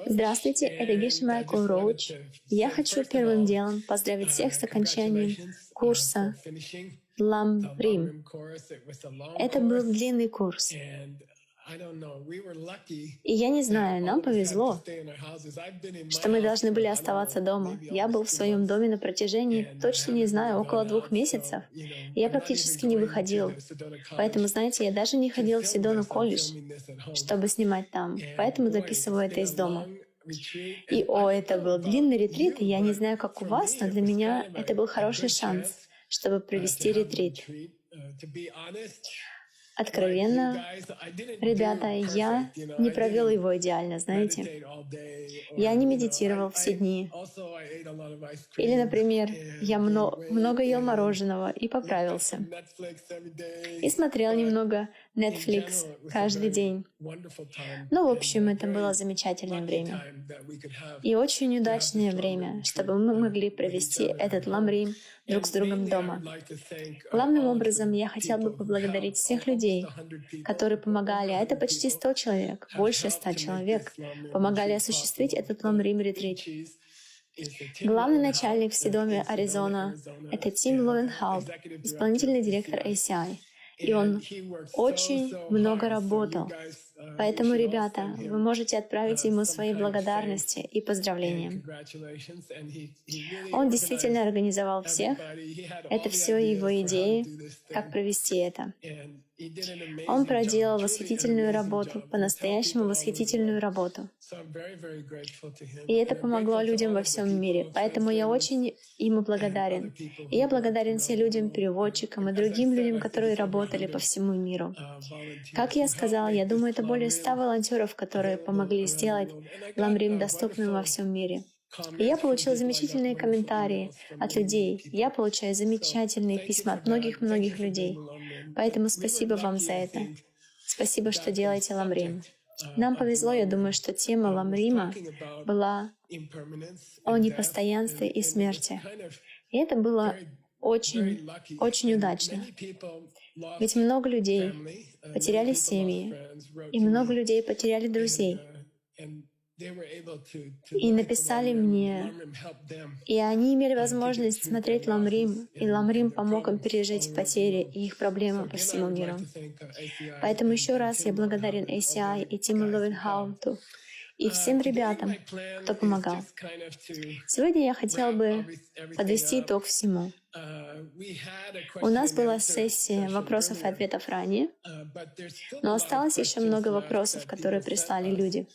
Здравствуйте, это Геша Майкл Роуч. Я хочу первым делом поздравить всех с окончанием курса Ламрим. Это был длинный курс. И я не знаю, нам повезло, что мы должны были оставаться дома. Я был в своем доме на протяжении, точно не знаю, около 2 месяцев. Я практически не выходил. Поэтому, знаете, я даже не ходил в Седона колледж, чтобы снимать там. Поэтому записываю это из дома. И это был длинный ретрит, и я не знаю, как у вас, но для меня это был хороший шанс, чтобы провести ретрит. Откровенно, ребята, я не провел его идеально, знаете. Я не медитировал все дни. Или, например, я много ел мороженого и поправился. И смотрел немного Netflix каждый день. Ну, в общем, это было замечательное время. И очень удачное время, чтобы мы могли провести этот ламрим друг с другом дома. Главным образом, я хотел бы поблагодарить всех людей, которые помогали, а это почти 100 человек, больше 100 человек, помогали осуществить этот ламрим-ретрит. Главный начальник в Седоме, Аризона, это Тим Ловенхалб, исполнительный директор ACI. И он очень много работал. Поэтому, ребята, вы можете отправить ему свои благодарности и поздравления. Он действительно организовал всех. Это все его идеи, как провести это. Он проделал восхитительную работу, по-настоящему восхитительную работу. И это помогло людям во всем мире. Поэтому я очень ему благодарен. И я благодарен всем людям, переводчикам и другим людям, которые работали по всему миру. Как я сказала, я думаю, это более 100 волонтеров, которые помогли сделать ламрим доступным во всем мире. И я получил замечательные комментарии от людей. Я получаю замечательные письма от многих-многих людей. Поэтому спасибо вам за это. Спасибо, что делаете ламрим. Нам повезло, я думаю, что тема ламрима была о непостоянстве и смерти. И это было очень, очень удачно. Ведь много людей потеряли семьи, и много людей потеряли друзей. И написали мне, и они имели возможность смотреть ламрим, и ламрим помог им пережить потери и их проблемы по всему миру. Поэтому еще раз я благодарен ACI и Тиму Ловенхауту и всем ребятам, кто помогал. Сегодня я хотела бы подвести итог всему. У нас была сессия вопросов и ответов ранее, но осталось еще много вопросов, которые прислали люди.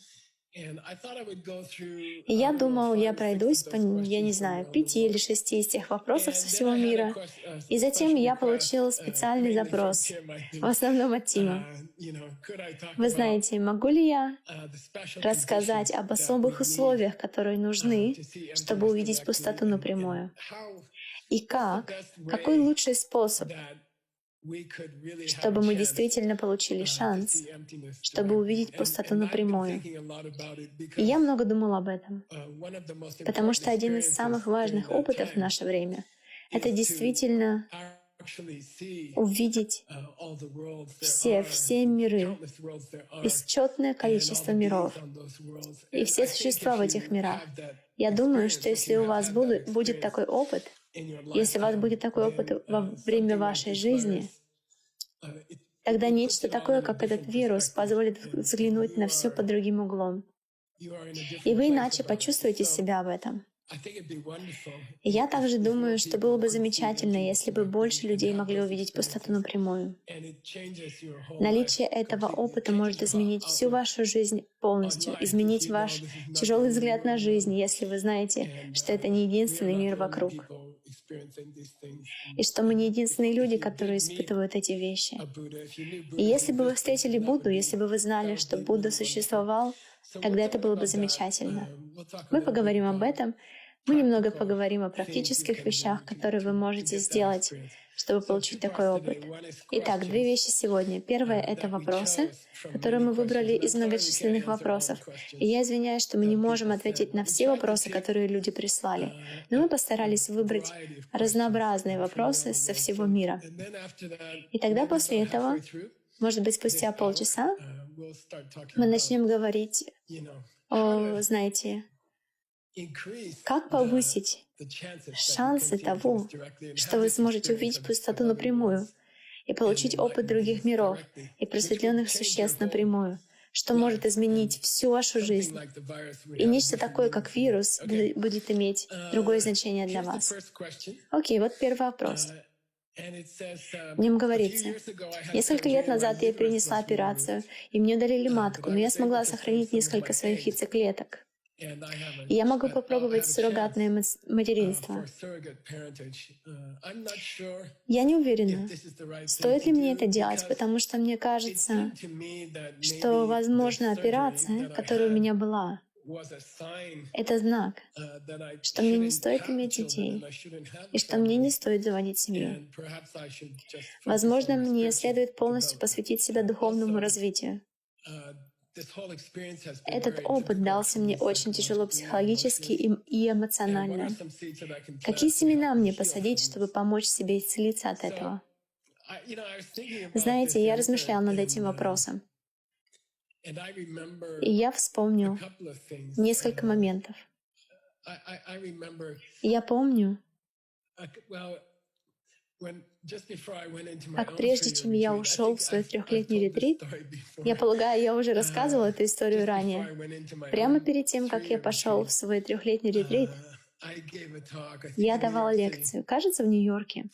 И я думал, я пройдусь по, я не знаю, 5 или 6 из тех вопросов со всего мира. И затем я получил специальный запрос, в основном от Тима. Вы знаете, могу ли я рассказать об особых условиях, которые нужны, чтобы увидеть пустоту напрямую? И какой лучший способ, чтобы мы действительно получили шанс, чтобы увидеть пустоту напрямую. И я много думал об этом, потому что один из самых важных опытов в наше время — это действительно увидеть все миры, бесчетное количество миров, и все существа в этих мирах. Я думаю, что если у вас будет такой опыт, если у вас будет такой опыт во время вашей жизни, тогда нечто такое, как этот вирус, позволит взглянуть на все под другим углом. И вы иначе почувствуете себя в этом. И я также думаю, что было бы замечательно, если бы больше людей могли увидеть пустоту напрямую. Наличие этого опыта может изменить всю вашу жизнь полностью, изменить ваш тяжелый взгляд на жизнь, если вы знаете, что это не единственный мир вокруг, и что мы не единственные люди, которые испытывают эти вещи. И если бы вы встретили Будду, если бы вы знали, что Будда существовал, тогда это было бы замечательно. Мы поговорим об этом. Мы немного поговорим о практических вещах, которые вы можете сделать, чтобы получить такой опыт. Итак, 2 вещи сегодня. Первое — это вопросы, которые мы выбрали из многочисленных вопросов. И я извиняюсь, что мы не можем ответить на все вопросы, которые люди прислали. Но мы постарались выбрать разнообразные вопросы со всего мира. И тогда после этого Может быть, спустя полчаса мы начнем говорить о, знаете, как повысить шансы того, что вы сможете увидеть пустоту напрямую и получить опыт других миров и просветленных существ напрямую, что может изменить всю вашу жизнь. И нечто такое, как вирус, будет иметь другое значение для вас. Окей, вот первый вопрос. В нем говорится: несколько лет назад я перенесла операцию, и мне удалили матку, но я смогла сохранить несколько своих яйцеклеток. И я могу попробовать суррогатное материнство. Я не уверена, стоит ли мне это делать, потому что мне кажется, что, возможно, операция, которая у меня была, это знак, что мне не стоит иметь детей, и что мне не стоит заводить семью. Возможно, мне следует полностью посвятить себя духовному развитию. Этот опыт дался мне очень тяжело психологически и эмоционально. Какие семена мне посадить, чтобы помочь себе исцелиться от этого? Знаете, я размышлял над этим вопросом. И я вспомнил несколько моментов. И я помню, как прежде, чем я ушел в свой 3-летний ретрит, я полагаю, я уже рассказывала эту историю ранее. Прямо перед тем, как я пошел в свой 3-летний ретрит, я давала лекцию, кажется, в Нью-Йорке.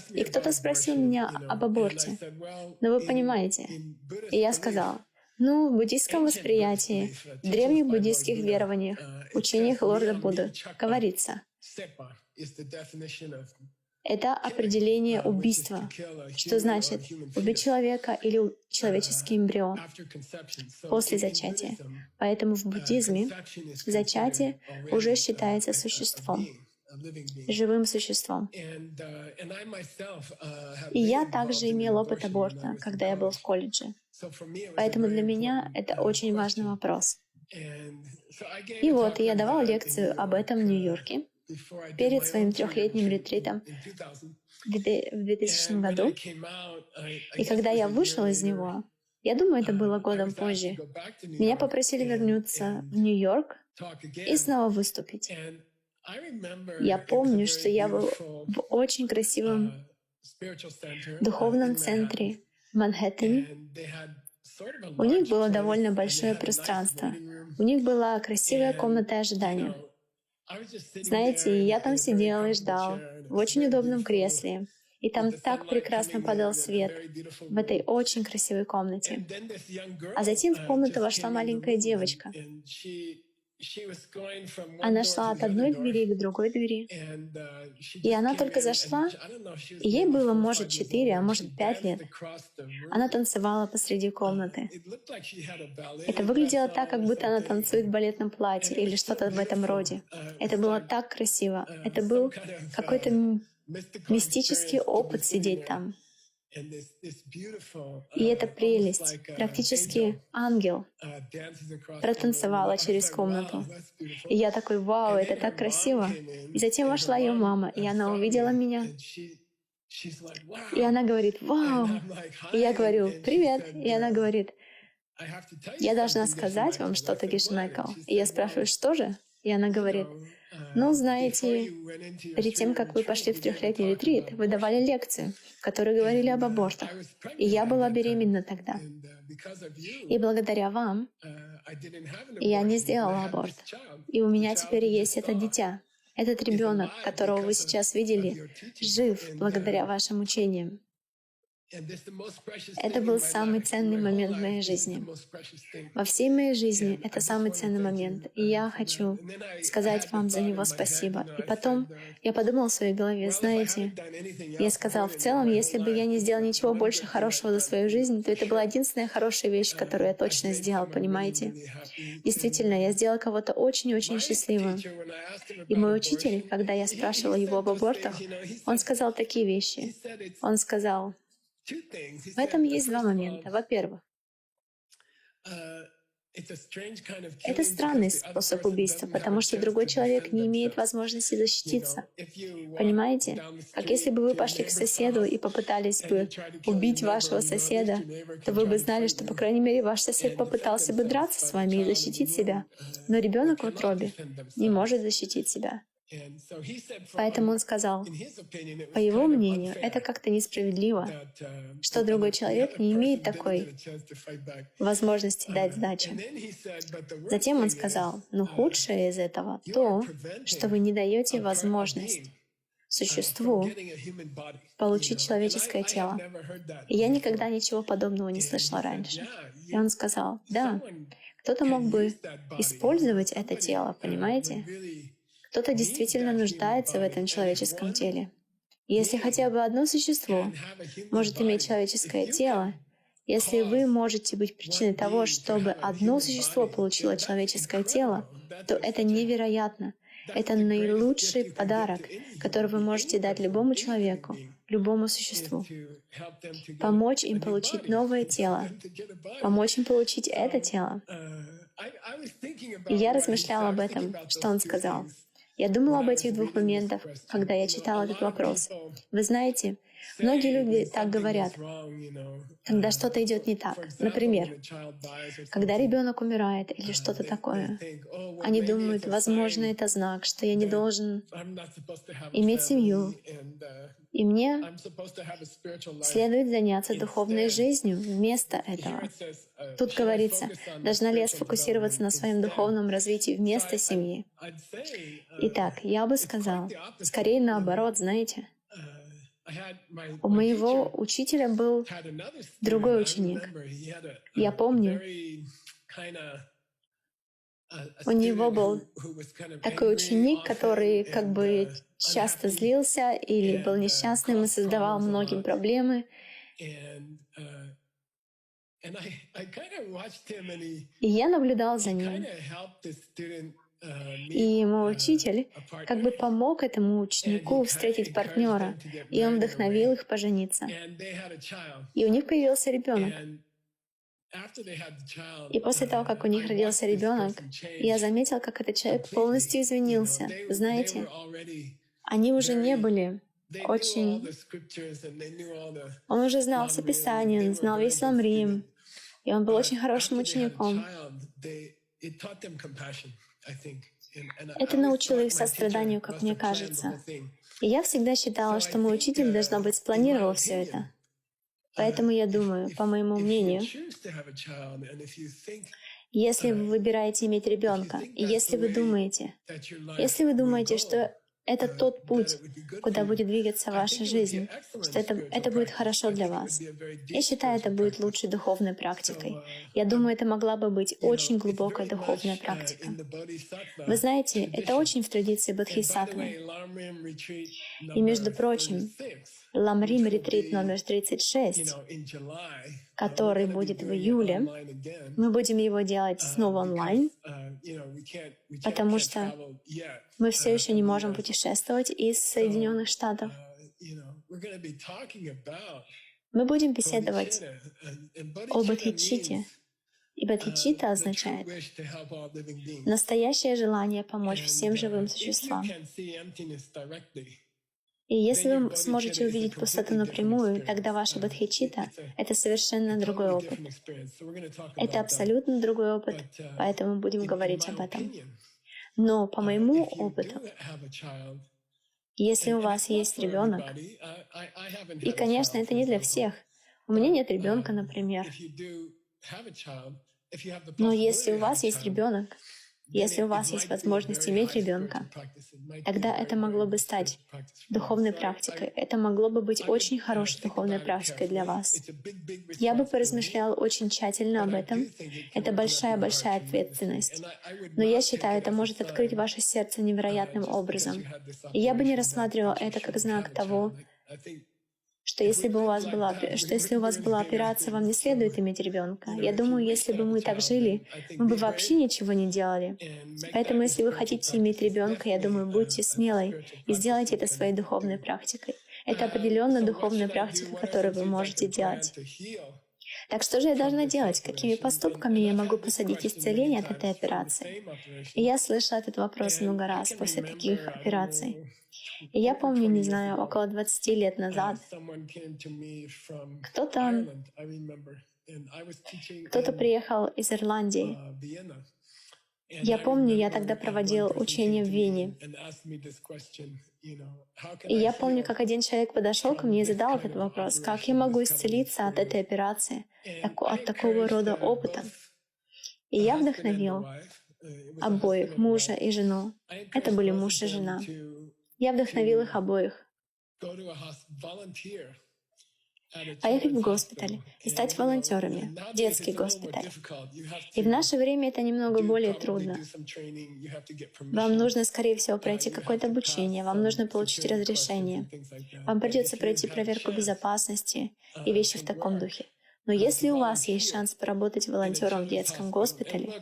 И кто-то спросил меня об аборте. Но вы понимаете, и я сказала: в буддийском восприятии, в древних буддийских верованиях, учениях Лорда Будды говорится, это определение убийства, что значит убить человека или человеческий эмбрион после зачатия. Поэтому в буддизме зачатие уже считается существом, живым существом. И я также имел опыт аборта, когда я был в колледже. Поэтому для меня это очень важный вопрос. И вот, я давал лекцию об этом в Нью-Йорке перед своим 3-летним ретритом в 2000 году. И когда я вышел из него, я думаю, это было годом позже, меня попросили вернуться в Нью-Йорк и снова выступить. Я помню, что я был в очень красивом духовном центре в Манхэттене. У них было довольно большое пространство. У них была красивая комната ожидания. Знаете, я там сидел и ждал в очень удобном кресле. И там так прекрасно падал свет в этой очень красивой комнате. А затем в комнату вошла маленькая девочка. Она шла от одной двери к другой двери. И она только зашла, и ей было, может, 4, а может, 5 лет. Она танцевала посреди комнаты. Это выглядело так, как будто она танцует в балетном платье или что-то в этом роде. Это было так красиво. Это был какой-то мистический опыт сидеть там. И эта прелесть, практически ангел, протанцевала через комнату. И я такой: вау, это так красиво. И затем вошла ее мама, и она увидела меня. И она говорит: вау. И я говорю: привет. И она говорит: я должна сказать вам что-то, Geshe Michael. И я спрашиваю: что же? И она говорит: знаете, перед тем, как вы пошли в 3-летний ретрит, вы давали лекцию, в которой говорили об абортах. И я была беременна тогда. И благодаря вам я не сделала аборт. И у меня теперь есть это дитя. Этот ребенок, которого вы сейчас видели, жив благодаря вашим учениям. Это был самый ценный момент в моей жизни. Во всей моей жизни это самый ценный момент, и я хочу сказать вам за него спасибо. И потом я подумал в своей голове: знаете, я сказал, в целом, если бы я не сделал ничего больше хорошего за свою жизнь, то это была единственная хорошая вещь, которую я точно сделал, понимаете? Действительно, я сделал кого-то очень-очень счастливым. И мой учитель, когда я спрашивала его об абортах, он сказал такие вещи. Он сказал: в этом есть 2 момента. Во-первых, Это странный способ убийства, потому что другой человек не имеет возможности защититься. Понимаете? Как если бы вы пошли к соседу и попытались бы убить вашего соседа, то вы бы знали, что, по крайней мере, ваш сосед попытался бы драться с вами и защитить себя. Но ребенок в утробе не может защитить себя. Поэтому он сказал, по его мнению, это как-то несправедливо, что другой человек не имеет такой возможности дать сдачу. Затем он сказал, но худшее из этого то, что вы не даете возможность существу получить человеческое тело. И я никогда ничего подобного не слышала раньше. И он сказал, да, кто-то мог бы использовать это тело, понимаете? Кто-то действительно нуждается в этом человеческом теле. И если хотя бы одно существо может иметь человеческое тело, если вы можете быть причиной того, чтобы одно существо получило человеческое тело, то это невероятно. Это наилучший подарок, который вы можете дать любому человеку, любому существу. Помочь им получить новое тело, помочь им получить это тело. И я размышляла об этом, что он сказал. Я думала об этих двух моментах, когда я читала этот вопрос. Вы знаете, многие люди так говорят, когда что-то идет не так. Например, когда ребенок умирает или что-то такое, они думают, возможно, это знак, что я не должен иметь семью, и мне следует заняться духовной жизнью вместо этого. Тут говорится, должна ли я сфокусироваться на своем духовном развитии вместо семьи? Итак, я бы сказал, скорее наоборот, знаете. У моего учителя был другой ученик. Я помню, у него был такой ученик, который как бы часто злился или был несчастным и создавал многим проблемы. И я наблюдал за ним. И мой учитель как бы помог этому ученику встретить партнера, и он вдохновил их пожениться. И у них появился ребенок. И после того, как у них родился ребенок, я заметил, как этот человек полностью изменился. Знаете, они уже не были очень... Он уже знал все Писания, он знал весь Ламрим, и он был очень хорошим учеником. Это научило их состраданию, как мне кажется. И я всегда считала, что мой учитель, должно быть, спланировал все это. Поэтому я думаю, по моему мнению, если вы выбираете иметь ребенка, и если вы думаете, что это тот путь, куда будет двигаться ваша жизнь, что это будет хорошо для вас. Я считаю, это будет лучшей духовной практикой. Я думаю, это могла бы быть очень глубокая духовная практика. Вы знаете, это очень в традиции Бодхисаттвы. И, между прочим, Ламрим ретрит номер 36, который будет в июле, мы будем его делать снова онлайн, потому что мы все еще не можем путешествовать из Соединенных Штатов. Мы будем беседовать о бодхичитте. И бодхичитта означает настоящее желание помочь всем живым существам. И если вы сможете увидеть пустоту напрямую, тогда ваша бодхичитта — это совершенно другой опыт. Это абсолютно другой опыт, поэтому будем говорить об этом. Но по моему опыту, если у вас есть ребенок, и, конечно, это не для всех. У меня нет ребенка, например. Но если у вас есть ребенок, если у вас есть возможность иметь ребенка, тогда это могло бы стать духовной практикой. Это могло бы быть очень хорошей духовной практикой для вас. Я бы поразмышляла очень тщательно об этом. Это большая-большая ответственность. Но я считаю, это может открыть ваше сердце невероятным образом. И я бы не рассматривала это как знак того, что если у вас была операция, вам не следует иметь ребенка. Я думаю, если бы мы так жили, мы бы вообще ничего не делали. Поэтому, если вы хотите иметь ребенка, я думаю, будьте смелой и сделайте это своей духовной практикой. Это определенно духовная практика, которую вы можете делать. Так что же я должна делать? Какими поступками я могу посадить исцеление от этой операции? И я слышала этот вопрос много раз после таких операций. И я помню, не знаю, около 20 лет назад кто-то приехал из Ирландии. Я помню, я тогда проводил учение в Вене. И я помню, как один человек подошел ко мне и задал этот вопрос: как я могу исцелиться от этой операции, от такого рода опыта? И я вдохновил обоих, мужа и жену. Это были муж и жена. Я вдохновил их обоих поехать в госпиталь и стать волонтерами, детский госпиталь. И в наше время это немного более трудно. Вам нужно, скорее всего, пройти какое-то обучение, вам нужно получить разрешение, вам придется пройти проверку безопасности и вещи в таком духе. Но если у вас есть шанс поработать волонтером в детском госпитале,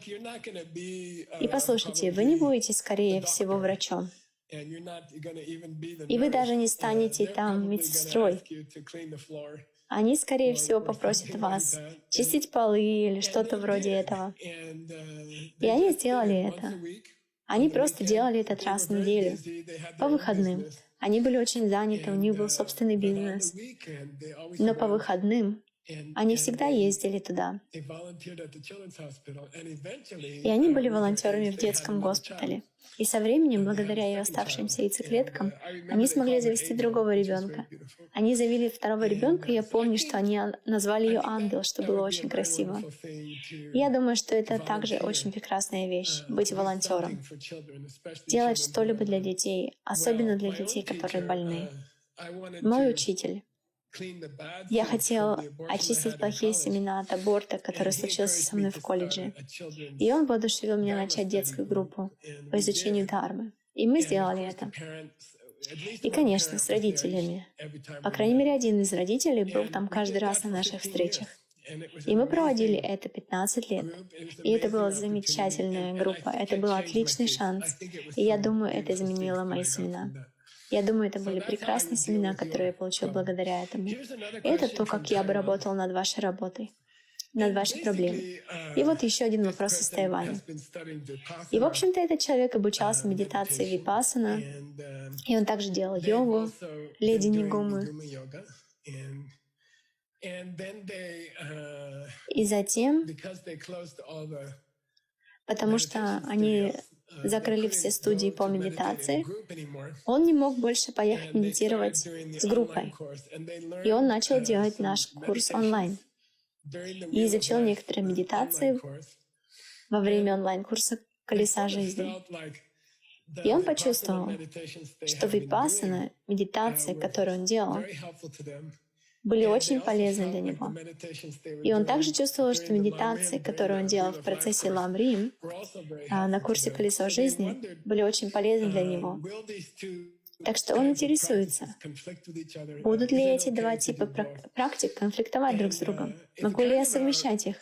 и послушайте, вы не будете, скорее всего, врачом, и вы даже не станете там медсестрой. Они, скорее всего, попросят вас чистить полы или что-то вроде этого. И они сделали это. Они просто делали это раз в неделю, по выходным. Они были очень заняты, у них был собственный бизнес. Но по выходным они всегда ездили туда. И они были волонтерами в детском госпитале. И со временем, благодаря ее оставшимся яйцеклеткам, они смогли завести другого ребенка. Они завели второго ребенка, и я помню, что они назвали ее Ангел, что было очень красиво. И я думаю, что это также очень прекрасная вещь — быть волонтером. Делать что-либо для детей, особенно для детей, которые больны. Мой учитель. Я хотел очистить плохие семена от аборта, который случился со мной в колледже. И он воодушевил меня начать детскую группу по изучению дхармы. И мы сделали это. И, конечно, с родителями. По крайней мере, один из родителей был там каждый раз на наших встречах. И мы проводили это 15 лет. И это была замечательная группа. Это был отличный шанс. И я думаю, это изменило мои семена. Я думаю, это были прекрасные семена, которые я получил благодаря этому. И это то, как я бы работал над вашей работой, над вашей проблемой. И вот еще один вопрос из Тайваня. И, в общем-то, этот человек обучался медитации випассана, и он также делал йогу, леди Нигумы. И затем, потому что они закрыли все студии по медитации, он не мог больше поехать медитировать с группой. И он начал делать наш курс онлайн. И изучил некоторые медитации во время онлайн-курса «Колеса жизни». И он почувствовал, что випассана, медитации, которые он делал, были очень полезны для него. И он также чувствовал, что медитации, которые он делал в процессе Ламрим, на курсе «Колесо жизни», были очень полезны для него. Так что он интересуется, будут ли эти два типа практик конфликтовать друг с другом? Могу ли я совмещать их?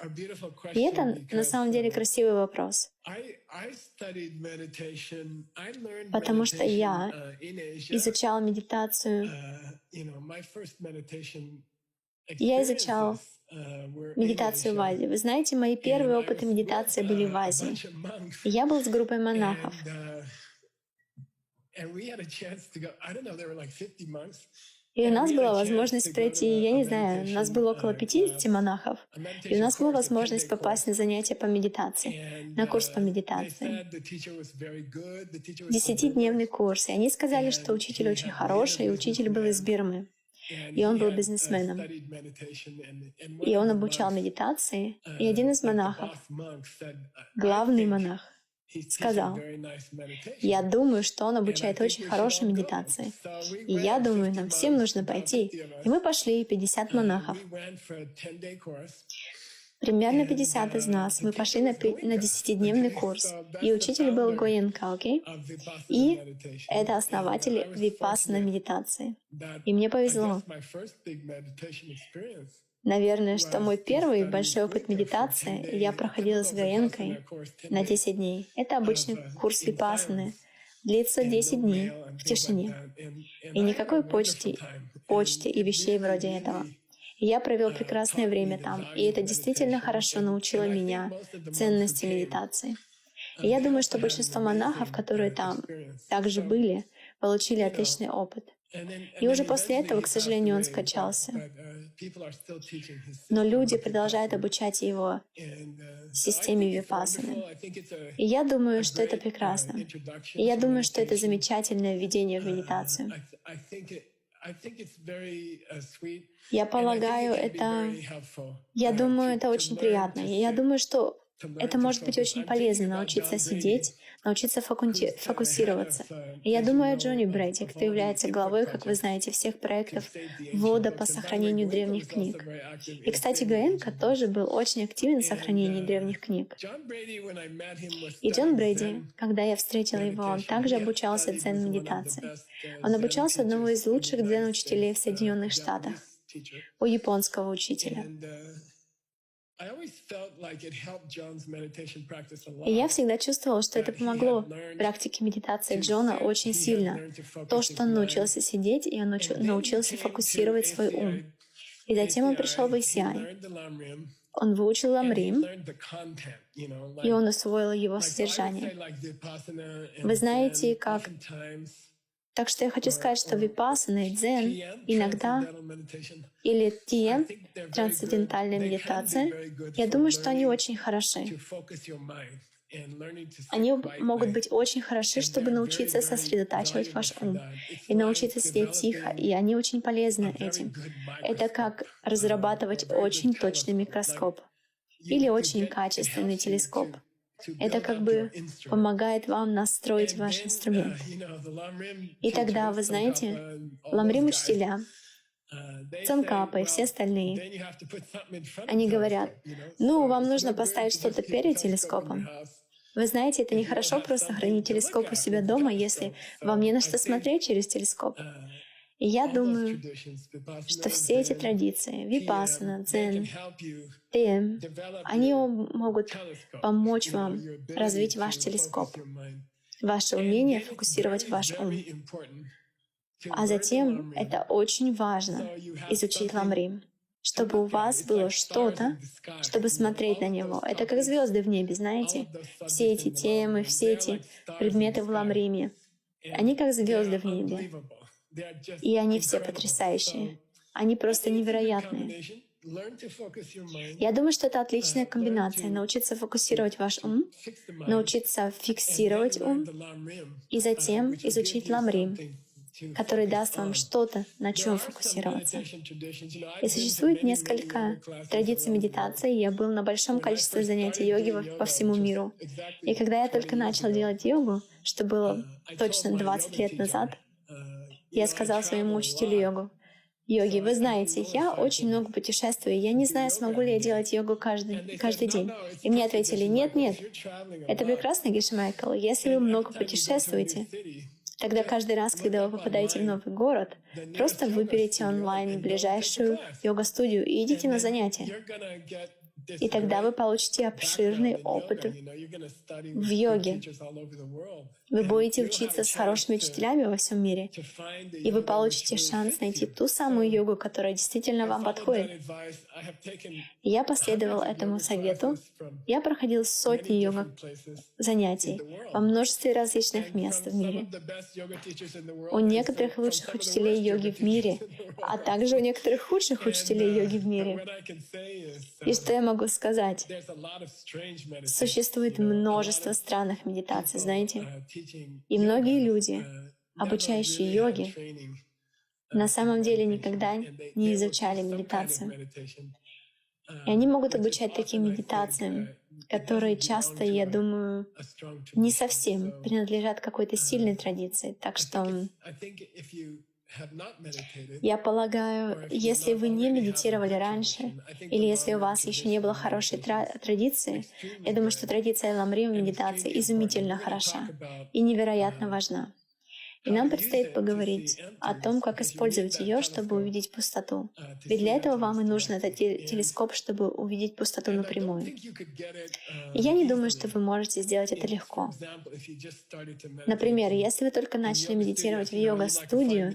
И это на самом деле красивый вопрос. Потому что я изучал медитацию. Я изучал медитацию в Азии. Вы знаете, мои первые опыты медитации были в Азии. И я был с группой монахов. И у нас была возможность пройти, я не знаю, у нас было около 50 монахов, и у нас была возможность попасть на занятия по медитации, на курс по медитации. 10-дневный курс. И они сказали, что учитель очень хороший, и учитель был из Бирмы. И он был бизнесменом. И он обучал медитации. И один из монахов, главный монах, сказал: «Я думаю, что он обучает очень хорошей медитации. И я думаю, нам всем нужно пойти». И мы пошли, 50 монахов. Примерно 50 из нас. Мы пошли на 10-дневный курс. И учитель был Гоен Калки. И это основатель випассана медитации. И мне повезло. Наверное, что мой первый большой опыт медитации я проходила с Гаенкой на 10 дней. Это обычный курс випассаны. Длится 10 дней в тишине. И никакой почты и вещей вроде этого. И я провел прекрасное время там, и это действительно хорошо научило меня ценности медитации. И я думаю, что большинство монахов, которые там также были, получили отличный опыт. И уже после этого, к сожалению, он скончался. Но люди продолжают обучать его системе випассаны. И я думаю, что это прекрасно. И я думаю, что это замечательное введение в медитацию. Я полагаю, я думаю, это очень приятно. И я думаю, что это может быть очень полезно — научиться сидеть, научиться фокусироваться. И я думаю о Джонни Брэди, кто является главой, как вы знаете, всех проектов ВОДА по сохранению древних книг. И, кстати, Гаенка тоже был очень активен в сохранении древних книг. И Джон Брэди, когда я встретила его, он также обучался дзен-медитации. Он обучался одного из лучших дзен-учителей в Соединенных Штатах, у японского учителя. И я всегда чувствовала, что это помогло практике медитации Джона очень сильно. То, что он научился сидеть, и он научился фокусировать свой ум. И затем он пришел в Исиай. Он выучил ламрим, и он усвоил его содержание. Вы знаете, как... Так что я хочу сказать, что випассана и дзен иногда, или тиен, трансцендентальная медитация, я думаю, что они очень хороши. Они могут быть очень хороши, чтобы научиться сосредотачивать ваш ум и научиться сидеть тихо, и они очень полезны этим. Это как разрабатывать очень точный микроскоп или очень качественный телескоп. Это как бы помогает вам настроить ваш инструмент. И тогда, вы знаете, ламрим-учителя, Цанкапа и все остальные, они говорят, вам нужно поставить что-то перед телескопом. Вы знаете, это нехорошо просто хранить телескоп у себя дома, если вам не на что смотреть через телескоп. И я думаю, что все эти традиции, випассана, дзен, тем, они могут помочь вам развить ваш телескоп, ваше умение фокусировать ваш ум. А затем это очень важно — изучить ламрим, чтобы у вас было что-то, чтобы смотреть на него. Это как звезды в небе, знаете? Все эти темы, все эти предметы в ламриме, они как звезды в небе. И они все потрясающие. Они просто невероятные. Я думаю, что это отличная комбинация — научиться фокусировать ваш ум, научиться фиксировать ум и затем изучить ламрим, который даст вам что-то, на чем фокусироваться. И существует несколько традиций медитации. Я был на большом количестве занятий йоги по всему миру. И когда я только начал делать йогу, что было точно 20 лет назад, я сказал своему учителю йоги, вы знаете, я очень много путешествую, я не знаю, смогу ли я делать йогу каждый день. И мне ответили, нет, это прекрасно, Гиша Майкл, если вы много путешествуете, тогда каждый раз, когда вы попадаете в новый город, просто выберите онлайн ближайшую йога-студию и идите на занятия. И тогда вы получите обширный опыт в йоге. Вы будете учиться с хорошими учителями во всем мире, и вы получите шанс найти ту самую йогу, которая действительно вам подходит. И я последовал этому совету. Я проходил сотни йога-занятий во множестве различных мест в мире. У некоторых лучших учителей йоги в мире, а также у некоторых худших учителей йоги в мире. И что я могу сказать? Существует множество странных медитаций, знаете? И многие люди, обучающие йоге, на самом деле никогда не изучали медитацию. И они могут обучать таким медитациям, которые часто, я думаю, не совсем принадлежат какой-то сильной традиции. Так что я полагаю, если вы не медитировали раньше, или если у вас еще не было хорошей традиции, я думаю, что традиция ламрим в медитации изумительно хороша и невероятно важна. И нам предстоит поговорить о том, как использовать ее, чтобы увидеть пустоту. Ведь для этого вам и нужен этот телескоп, чтобы увидеть пустоту напрямую. И я не думаю, что вы можете сделать это легко. Например, если вы только начали медитировать в йога-студию,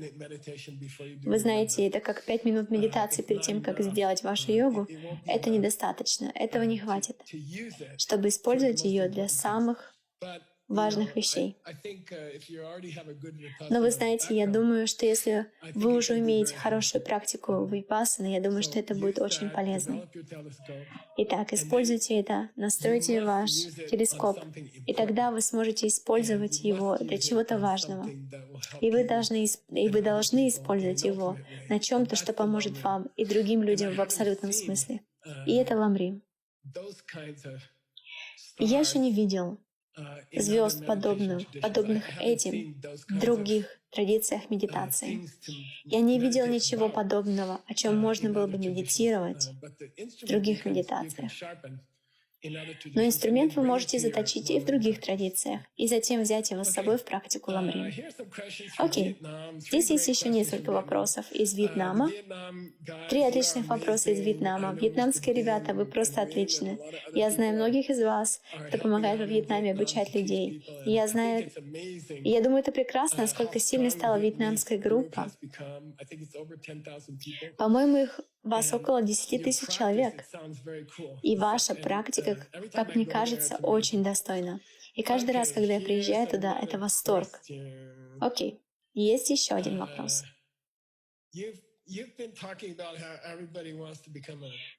вы знаете, это как 5 минут медитации перед тем, как сделать вашу йогу, это недостаточно, этого не хватит, чтобы использовать ее для самых важных вещей. Но вы знаете, я думаю, что если вы уже имеете хорошую практику випассаны, я думаю, что это будет очень полезно. Итак, используйте это, настройте ваш телескоп, и тогда вы сможете использовать его для чего-то важного. И вы должны использовать его на чем-то, что поможет вам и другим людям в абсолютном смысле. И это ламрим. Я еще не видел звезд, подобных этим, в других традициях медитации. Я не видел ничего подобного, о чем можно было бы медитировать в других медитациях. Но инструмент вы можете заточить и в других традициях, и затем взять его с собой в практику ламрим. Окей, здесь есть еще несколько вопросов из Вьетнама. 3 отличных вопроса из Вьетнама. Вьетнамские ребята, вы просто отличны. Я знаю многих из вас, кто помогает во Вьетнаме обучать людей. И я думаю, это прекрасно, насколько сильной стала вьетнамская группа. По-моему, вас около 10 тысяч человек. И ваша практика, как мне кажется, очень достойна. И каждый раз, когда я приезжаю туда, это восторг. Окей, есть еще один вопрос.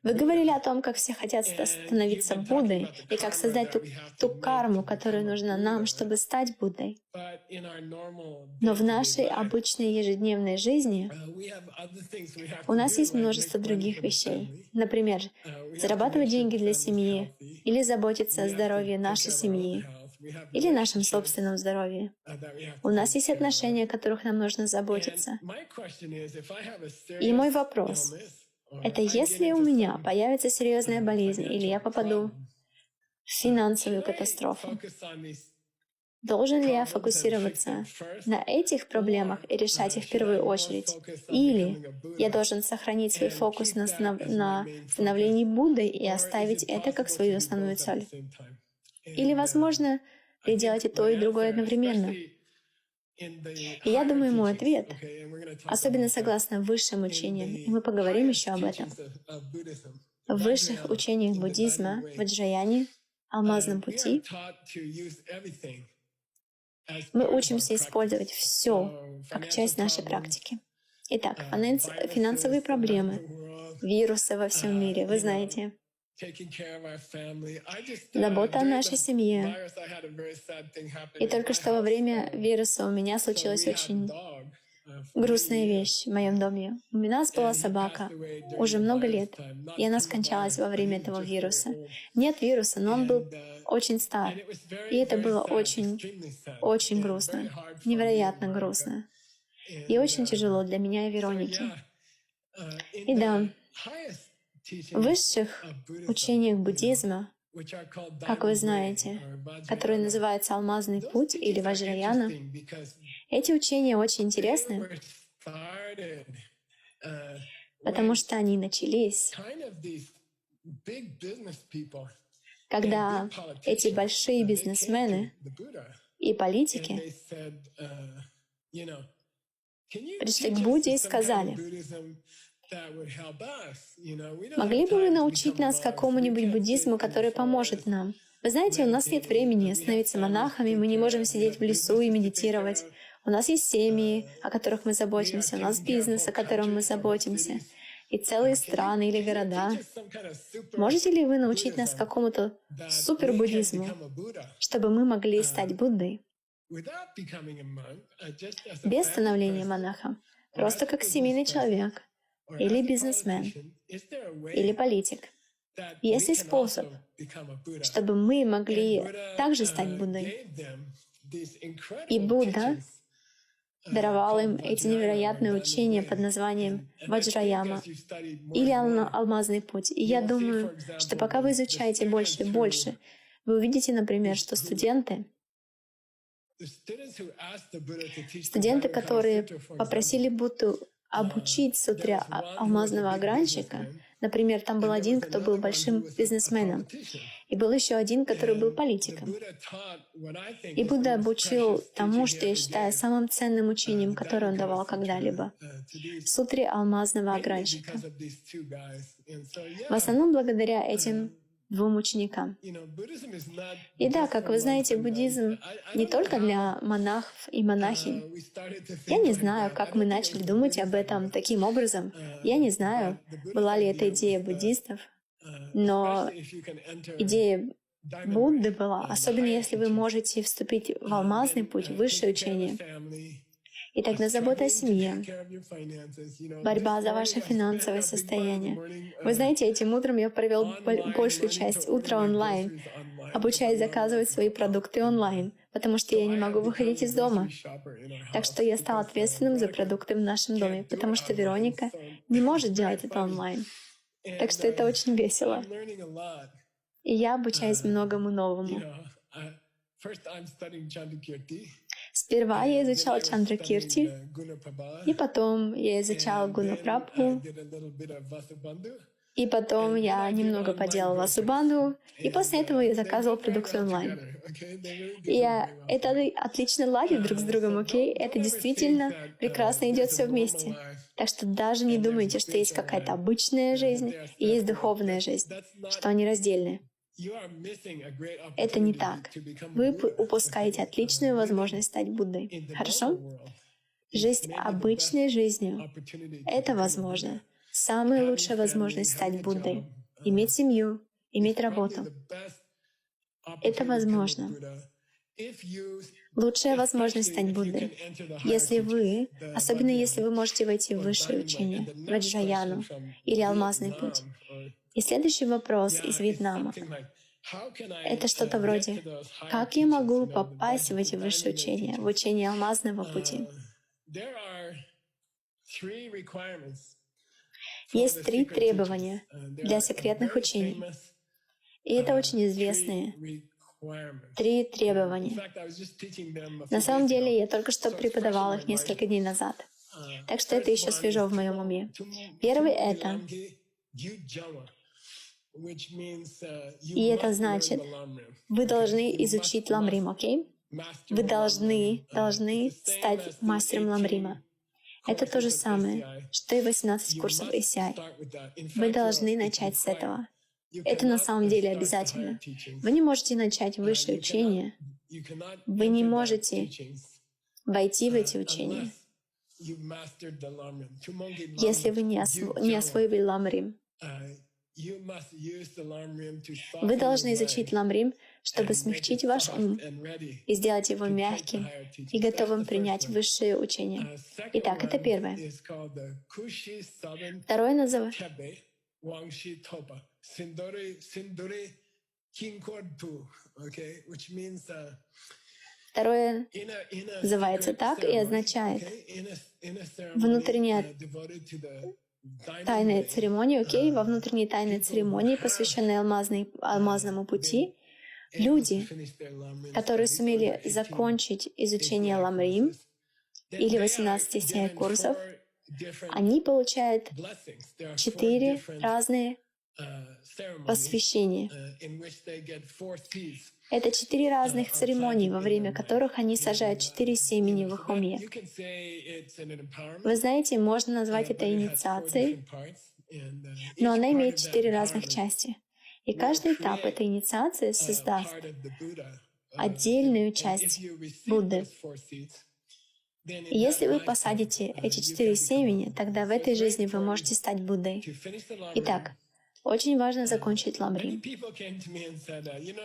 Вы говорили о том, как все хотят становиться Буддой, и как создать ту карму, которая нужна нам, чтобы стать Буддой. Но в нашей обычной ежедневной жизни у нас есть множество других вещей. Например, зарабатывать деньги для семьи, или заботиться о здоровье нашей семьи, или нашем собственном здоровье. У нас есть отношения, о которых нам нужно заботиться. И мой вопрос — это если у меня появится серьезная болезнь, или я попаду в финансовую катастрофу, должен ли я фокусироваться на этих проблемах и решать их в первую очередь? Или я должен сохранить свой фокус на становлении Буддой и оставить это как свою основную цель? Или, возможно, вы делаете то и другое одновременно? И я думаю, мой ответ, особенно согласно высшим учениям, и мы поговорим еще об этом, в высших учениях буддизма, в Ваджраяне, алмазном пути, мы учимся использовать все как часть нашей практики. Итак, финансовые проблемы, вирусы во всем мире, вы знаете, забота о нашей семье. И только что во время вируса у меня случилась очень грустная вещь в моем доме. У нас была собака уже много лет, и она скончалась во время этого вируса. Нет вируса, но он был очень стар. И это было очень, очень грустно, невероятно грустно. И очень тяжело для меня и Вероники. И да, в высших учениях буддизма, как вы знаете, которые называются «Алмазный путь» или «Ваджраяна», эти учения очень интересны, потому что они начались, когда эти большие бизнесмены и политики пришли к Будде и сказали: «Могли бы вы научить нас какому-нибудь буддизму, который поможет нам? Вы знаете, у нас нет времени становиться монахами, мы не можем сидеть в лесу и медитировать. У нас есть семьи, о которых мы заботимся, у нас бизнес, о котором мы заботимся, и целые страны или города. Можете ли вы научить нас какому-то супербуддизму, чтобы мы могли стать Буддой без становления монаха, просто как семейный человек, или бизнесмен, или политик? Есть ли способ, чтобы мы могли также стать Буддой?» И Будда даровал им эти невероятные учения под названием Ваджраяма или Алмазный путь. И я думаю, что пока вы изучаете больше и больше, вы увидите, например, что студенты Студенты, которые попросили Будду обучить сутре алмазного огранщика, например, там был один, кто был большим бизнесменом, и был еще один, который был политиком. И Будда обучил тому, что я считаю самым ценным учением, которое он давал когда-либо — сутре алмазного огранщика. В основном благодаря этим двум ученикам. И да, как вы знаете, буддизм не только для монахов и монахинь. Я не знаю, как мы начали думать об этом таким образом. Я не знаю, была ли это идея буддистов, но идея Будды была, особенно если вы можете вступить в алмазный путь, в высшее учение. И тогда забота о семье, борьба за ваше финансовое состояние. Вы знаете, этим утром я провел большую часть утра онлайн, обучаясь заказывать свои продукты онлайн, потому что я не могу выходить из дома. Так что я стал ответственным за продукты в нашем доме, потому что Вероника не может делать это онлайн. Так что это очень весело. И я обучаюсь многому новому. Сперва я изучал Чандракирти, и потом я изучал Гуна-прабху, и потом я немного поделал Васубанду, и после этого я заказывал продукты онлайн. И это отлично ладит друг с другом, окей? Это действительно прекрасно идет все вместе. Так что даже не думайте, что есть какая-то обычная жизнь и есть духовная жизнь, что они раздельны. Это не так. Вы упускаете отличную возможность стать Буддой. Хорошо? Жить обычной жизнью — это возможно. Самая лучшая возможность стать Буддой — иметь семью, иметь работу. Это возможно. Лучшая возможность стать Буддой, если вы, особенно если вы можете войти в высшее учение, в Ваджраяну или Алмазный путь. И следующий вопрос из Вьетнама. Это что-то вроде: как я могу попасть в эти высшие учения, в учение Алмазного пути? Есть 3 требования для секретных учений. И это очень известные 3 требования. На самом деле, я только что преподавал их несколько дней назад. Так что это еще свежо в моем уме. Первый — это... И это значит, вы должны изучить Ламрим, окей? Вы должны стать мастером Ламрима. Это то же самое, что и 18 курсов ACI. Вы должны начать с этого. Это на самом деле обязательно. Вы не можете начать высшее учение. Вы не можете войти в эти учения, если вы не освоили Ламрим. Вы должны изучить Ламрим, чтобы смягчить ваш ум и сделать его мягким и готовым принять высшее учение. Итак, это первое. Второе называется... Второе называется так и означает внутренняя тайная церемония, окей? Во внутренней тайной церемонии, посвященной алмазному пути, люди, которые сумели закончить изучение Ламрим или 18 сей курсов, они получают 4 разные посвящения. Это 4 разных церемонии, во время которых они сажают 4 семени в их уме. Вы знаете, можно назвать это инициацией, но она имеет 4 разных части. И каждый этап этой инициации создаст отдельную часть Будды. И если вы посадите эти 4 семени, тогда в этой жизни вы можете стать Буддой. Итак, очень важно закончить Ламрим.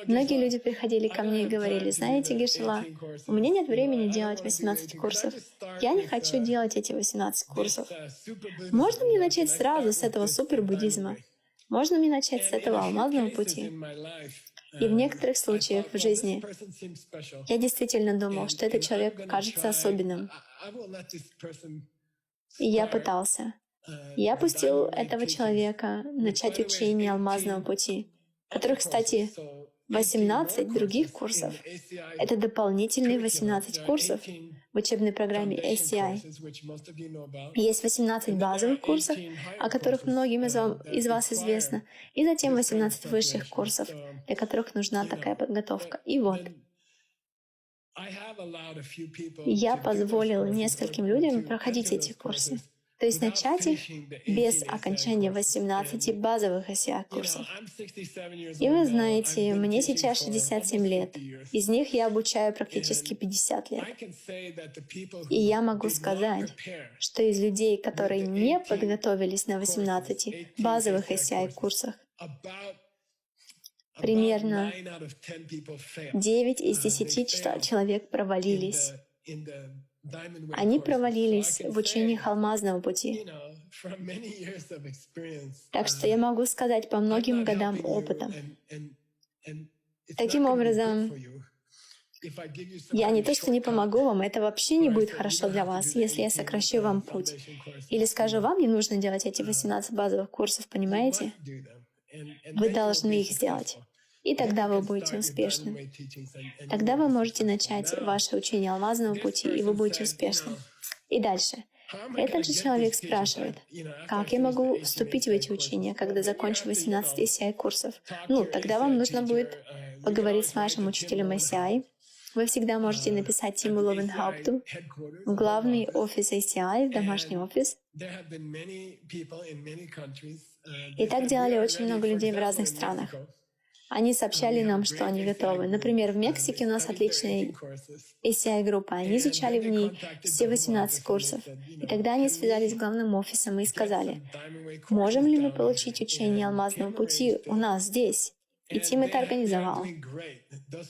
Многие люди приходили ко мне и говорили: знаете, Гешела, у меня нет времени делать 18 курсов. Я не хочу делать эти 18 курсов. Можно мне начать сразу с этого супербуддизма? Можно мне начать с этого алмазного пути? И в некоторых случаях в жизни я действительно думал, что этот человек кажется особенным. И я пытался. Я пустил этого человека начать учение алмазного пути, который, кстати, 18 других курсов. Это дополнительные 18 курсов в учебной программе ACI. Есть 18 базовых курсов, о которых многим из вас известно, и затем 18 высших курсов, для которых нужна такая подготовка. И вот, я позволил нескольким людям проходить эти курсы. То есть начать их без окончания 18 базовых ACI-курсов. И вы знаете, мне сейчас 67 лет. Из них я обучаю практически 50 лет. И я могу сказать, что из людей, которые не подготовились на 18 базовых ACI-курсах, примерно 9 из 10 человек провалились. Они провалились в учении алмазного пути. Так что я могу сказать по многим годам опыта. Таким образом, я не то, что не помогу вам, это вообще не будет хорошо для вас, если я сокращу вам путь. Или скажу, вам не нужно делать эти 18 базовых курсов, понимаете? Вы должны их сделать. И тогда вы будете успешны. Тогда вы можете начать ваше учение алмазного пути, и вы будете успешны. И дальше. Этот же человек спрашивает, как я могу вступить в эти учения, когда закончу 18 ACI-курсов? Тогда вам нужно будет поговорить с вашим учителем ACI. Вы всегда можете написать Тиму Ловенхаупту в главный офис ACI, в домашний офис. И так делали очень много людей в разных странах. Они сообщали нам, что они готовы. Например, в Мексике у нас отличная ACI-группа. Они изучали в ней все 18 курсов. И тогда они связались с главным офисом и сказали, можем ли мы получить учение алмазного пути у нас здесь? И Тим это организовал.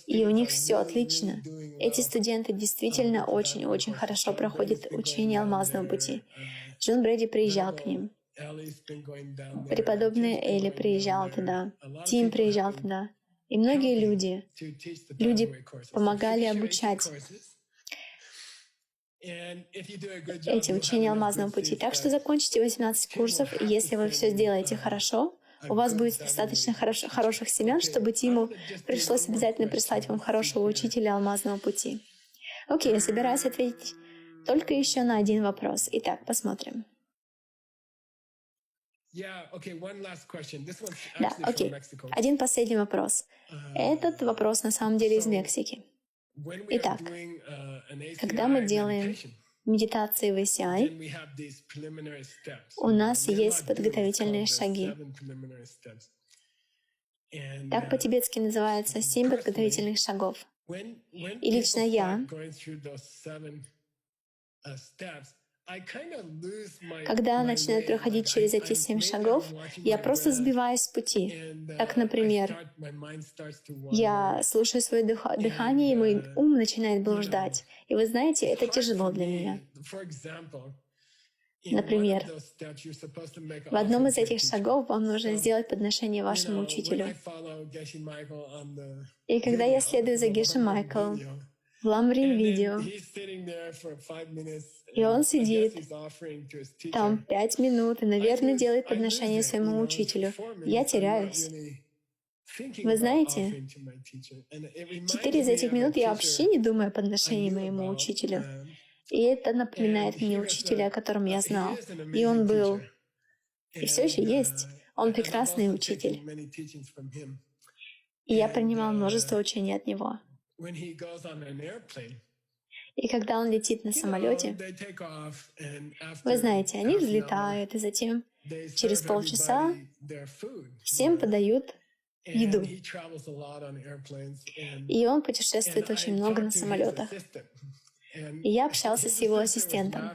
И у них все отлично. Эти студенты действительно очень-очень хорошо проходят учение алмазного пути. Джон Брэди приезжал к ним. Преподобный Элли приезжал туда, Тим приезжал туда, и многие люди помогали обучать эти учения алмазного пути. Так что закончите 18 курсов, и если вы все сделаете хорошо, у вас будет достаточно хороших семян, чтобы Тиму пришлось обязательно прислать вам хорошего учителя алмазного пути. Окей, я собираюсь ответить только еще на один вопрос. Итак, посмотрим. Да, окей. Один последний вопрос. Этот вопрос на самом деле из Мексики. Итак, когда мы делаем медитации в ACI, у нас есть подготовительные шаги. Так по-тибетски называется 7 подготовительных шагов. И лично я, когда начинаю проходить через эти 7 шагов, я просто сбиваюсь с пути. Так, например, я слушаю свое дыхание, и мой ум начинает блуждать. И вы знаете, это тяжело для меня. Например, в одном из этих шагов вам нужно сделать подношение вашему учителю. И когда я следую за Геши Майклом в Ламрин видео, и он сидит там 5 минут и, наверное, делает подношение своему учителю, я теряюсь. Вы знаете, 4 из этих минут я вообще не думаю о подношении моему учителю. И это напоминает мне учителя, о котором я знал. И он был, и все еще есть. Он прекрасный учитель. И я принимал множество учений от него. И когда он летит на самолете, вы знаете, они взлетают, и затем через полчаса всем подают еду. И он путешествует очень много на самолетах. И я общался с его ассистентом.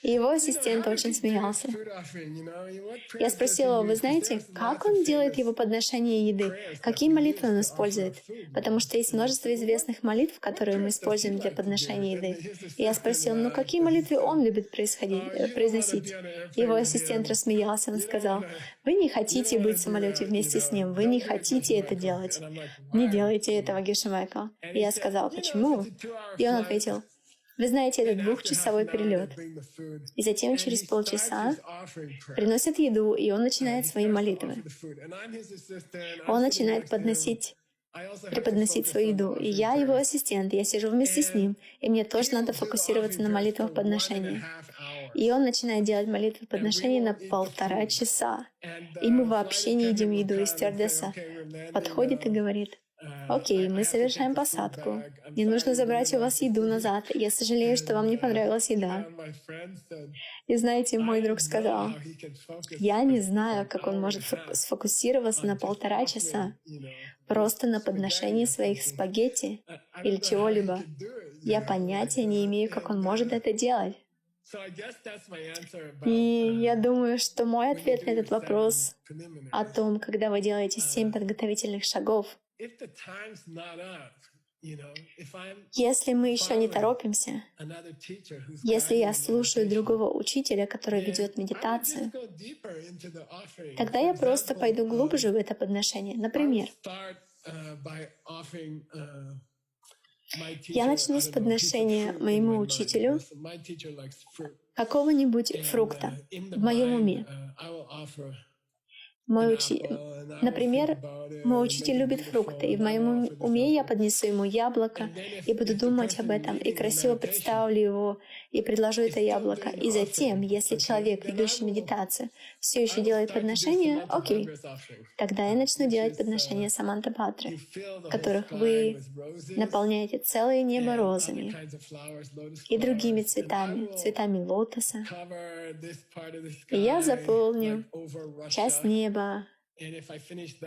И его ассистент очень смеялся. Я спросила, вы знаете, как он делает его подношение еды? Какие молитвы он использует? Потому что есть множество известных молитв, которые мы используем для подношения еды. И я спросила, какие молитвы он любит произносить? Его ассистент рассмеялся, он сказал, вы не хотите быть в самолете вместе с ним, вы не хотите это делать. Не делайте этого, Геши Майкл. И я сказала, почему? И он ответил, Вы знаете, это 2-часовой перелет. И затем через полчаса приносят еду, и он начинает свои молитвы. Он начинает преподносить свою еду. И я его ассистент, я сижу вместе с ним, и мне тоже надо фокусироваться на молитвах подношения. И он начинает делать молитвы подношения на 1,5 часа. И мы вообще не едим еду, и стюардесса подходит и говорит: «Окей, мы совершаем посадку. Мне нужно забрать у вас еду назад. Я сожалею, что вам не понравилась еда». И знаете, мой друг сказал: «Я не знаю, как он может сфокусироваться на 1,5 часа просто на подношении своих спагетти или чего-либо. Я понятия не имею, как он может это делать». И я думаю, что мой ответ на этот вопрос о том, когда вы делаете 7 подготовительных шагов, если мы еще не торопимся, если я слушаю другого учителя, который ведет медитацию, тогда я просто пойду глубже в это подношение. Например, я начну с подношения моему учителю какого-нибудь фрукта в моем уме. Например, мой учитель любит фрукты, и в моем уме я поднесу ему яблоко, и буду думать об этом, и красиво представлю его, и предложу это яблоко. И затем, если человек, ведущий медитацию, все еще делает подношения, окей, тогда я начну делать подношения Саманта-Патры, в которых вы наполняете целое небо розами и другими цветами лотоса. И я заполню часть неба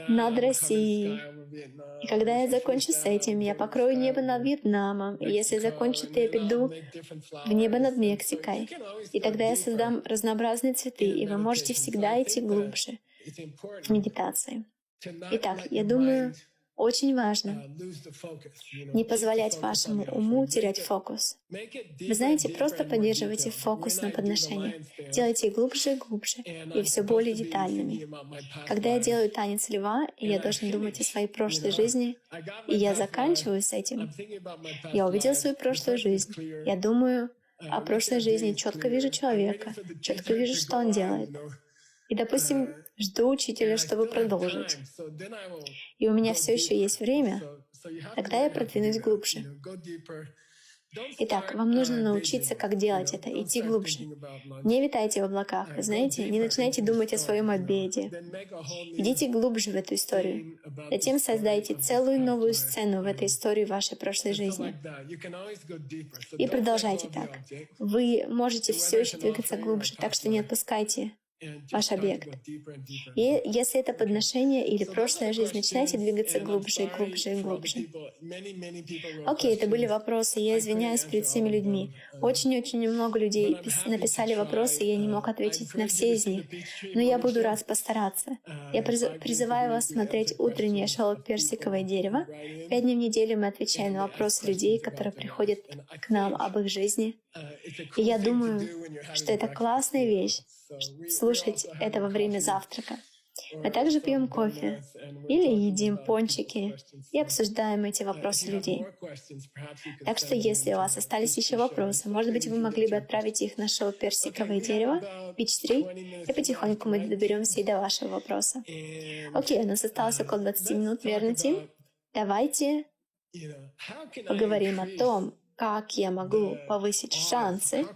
над Россией. И когда я закончу с этим, я покрою небо над Вьетнамом. И если закончу, то я перейду в небо над Мексикой. И тогда я создам разнообразные цветы, и вы можете всегда идти глубже в медитации. Итак, я думаю, очень важно не позволять вашему уму терять фокус. Вы знаете, просто поддерживайте фокус на подношениях. Делайте их глубже и глубже, и все более детальными. Когда я делаю танец льва, и я должен думать о своей прошлой жизни, и я заканчиваю с этим, я увидел свою прошлую жизнь. Я думаю о прошлой жизни, четко вижу человека, четко вижу, что он делает. И, допустим, жду учителя, чтобы продолжить. И у меня все еще есть время, тогда я продвинусь глубже. Итак, вам нужно научиться, как делать это, идти глубже. Не витайте в облаках, знаете, не начинайте думать о своем обеде. Идите глубже в эту историю. Затем создайте целую новую сцену в этой истории вашей прошлой жизни. И продолжайте так. Вы можете все еще двигаться глубже, так что не отпускайте ваш объект. И если это подношение или прошлая жизнь, начинайте двигаться глубже и глубже и глубже. Окей, это были вопросы. Я извиняюсь перед всеми людьми. Очень-очень много людей написали вопросы, и я не мог ответить на все из них. Но я буду рад постараться. Я призываю вас смотреть утреннее шоу «Персиковое дерево». 5 дней в неделю мы отвечаем на вопросы людей, которые приходят к нам об их жизни. И я думаю, что это классная вещь — слушать это во время завтрака. Мы также пьем кофе или едим пончики и обсуждаем эти вопросы людей. Так что, если у вас остались еще вопросы, может быть, вы могли бы отправить их на шоу «Персиковое дерево», Peachtree, и потихоньку мы доберемся и до вашего вопроса. Окей, у нас осталось около 20 минут, верно, Тим? Давайте поговорим о том, как я могу повысить шансы,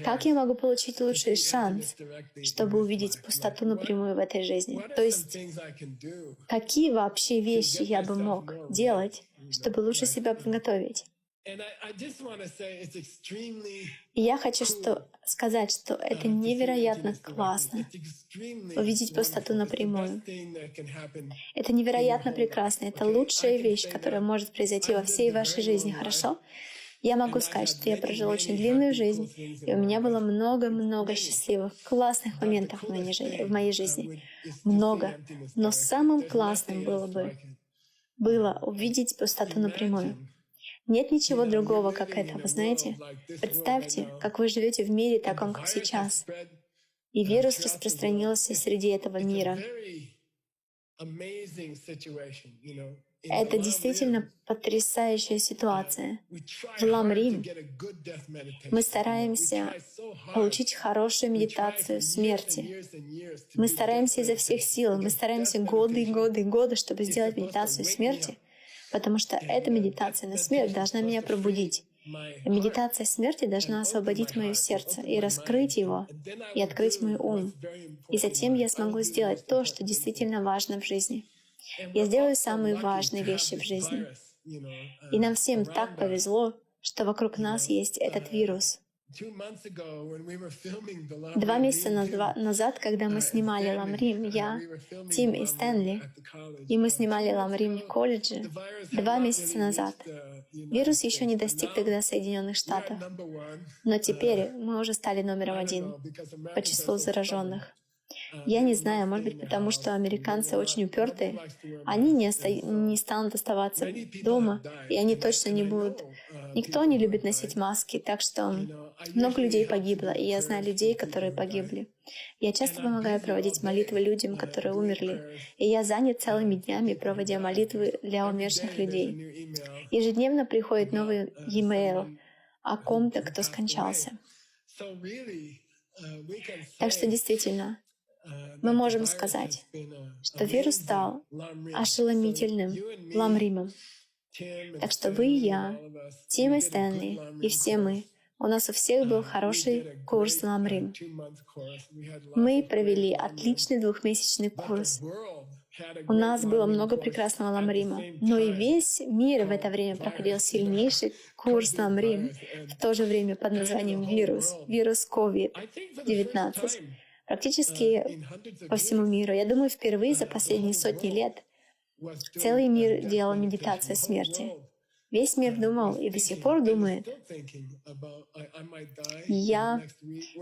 как я могу получить лучший шанс, чтобы увидеть пустоту напрямую в этой жизни. То есть, какие вообще вещи я бы мог делать, чтобы лучше себя подготовить. И я хочу сказать, что это невероятно классно увидеть пустоту напрямую. Это невероятно прекрасно. Это лучшая вещь, которая может произойти во всей вашей жизни, хорошо? Я могу сказать, что я прожила очень длинную жизнь, и у меня было много-много счастливых, классных моментов в моей жизни. Много. Но самым классным было увидеть пустоту напрямую. Нет ничего другого, как это, вы знаете? Представьте, как вы живете в мире таком, как сейчас. И вирус распространился среди этого мира. Это действительно потрясающая ситуация. В Ламрим мы стараемся получить хорошую медитацию смерти. Мы стараемся изо всех сил, мы стараемся годы и годы и годы, чтобы сделать медитацию смерти, потому что эта медитация на смерть должна меня пробудить. Медитация смерти должна освободить мое сердце и раскрыть его, и открыть мой ум. И затем я смогу сделать то, что действительно важно в жизни. Я сделаю самые важные вещи в жизни. И нам всем так повезло, что вокруг нас есть этот вирус. 2 месяца назад, когда мы снимали Ламрим, я, Тим и Стэнли, и мы снимали Ламрим в колледже 2 месяца назад. Вирус еще не достиг тогда Соединенных Штатов, но теперь мы уже стали номером 1 по числу зараженных. Я не знаю, может быть, потому что американцы очень упертые. Они не станут оставаться дома, и они точно не будут. Никто не любит носить маски, так что много людей погибло, и я знаю людей, которые погибли. Я часто помогаю проводить молитвы людям, которые умерли, и я занят целыми днями, проводя молитвы для умерших людей. Ежедневно приходит новый e-mail о ком-то, кто скончался. Так что действительно, мы можем сказать, что вирус стал ошеломительным Ламримом. Так что вы и я, Тим и Стэнли, и все мы, у нас у всех был хороший курс Ламрим. Мы провели отличный 2-месячный курс. У нас было много прекрасного Ламрима, но и весь мир в это время проходил сильнейший курс Ламрим, в то же время под названием вирус COVID-19. Практически по всему миру. Я думаю, впервые за последние сотни лет целый мир делал медитацию смерти. Весь мир думал и до сих пор думает, я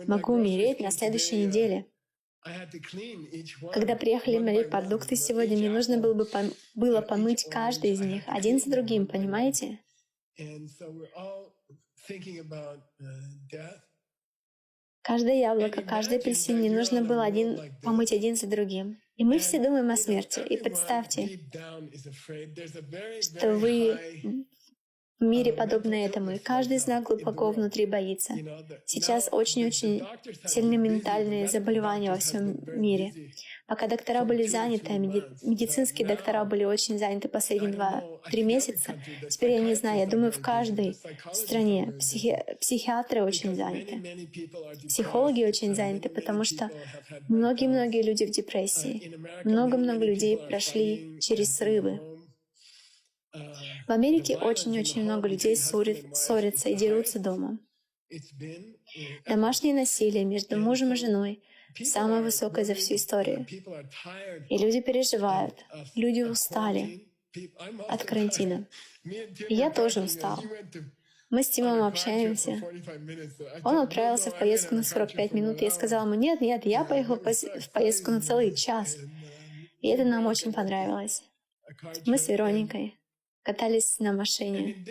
могу умереть на следующей неделе. Когда приехали мои продукты сегодня, мне нужно было помыть каждый из них, один за другим, понимаете? Каждое яблоко, каждый апельсин, мне нужно было помыть один за другим. И мы все думаем о смерти. И представьте, что вы в мире подобно этому, и каждый из нас глубоко внутри боится. Сейчас очень-очень сильны ментальные заболевания во всем мире. Пока доктора были заняты, медицинские доктора были очень заняты последние 2-3 месяца, теперь я не знаю, я думаю, в каждой стране психиатры очень заняты, психологи очень заняты, потому что многие-многие люди в депрессии, много-много людей прошли через срывы. В Америке очень-очень много людей ссорятся и дерутся дома. Домашнее насилие между мужем и женой самое высокое за всю историю. И люди переживают, люди устали от карантина. И я тоже устал. Мы с Тимом общаемся. Он отправился в поездку на 45 минут, и я сказала ему, нет, я поехал в поездку на целый час. И это нам очень понравилось. Мы с Вероникой катались на машине.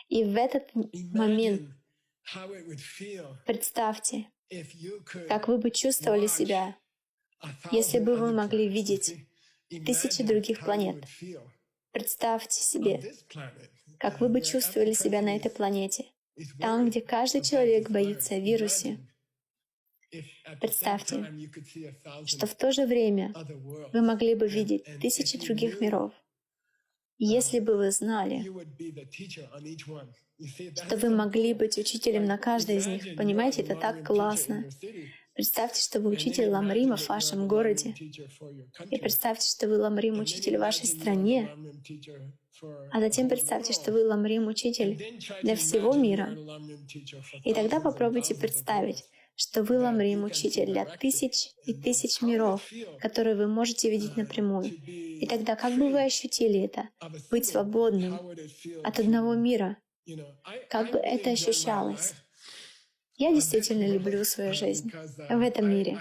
И в этот момент представьте, как вы бы чувствовали себя, если бы вы могли видеть тысячи других планет. Представьте себе, как вы бы чувствовали себя на этой планете, там, где каждый человек боится о вирусе. Представьте, что в то же время вы могли бы видеть тысячи других миров. Если бы вы знали, что вы могли быть учителем на каждой из них, понимаете, это так классно. Представьте, что вы учитель Ламрима в вашем городе. И представьте, что вы Ламрим учитель в вашей стране. А затем представьте, что вы Ламрим учитель для всего мира. И тогда попробуйте представить, что вы Ламрим учитель для тысяч и тысяч миров, которые вы можете видеть напрямую. И тогда как бы вы ощутили это? Быть свободным от одного мира. Как бы это ощущалось? Я действительно люблю свою жизнь в этом мире,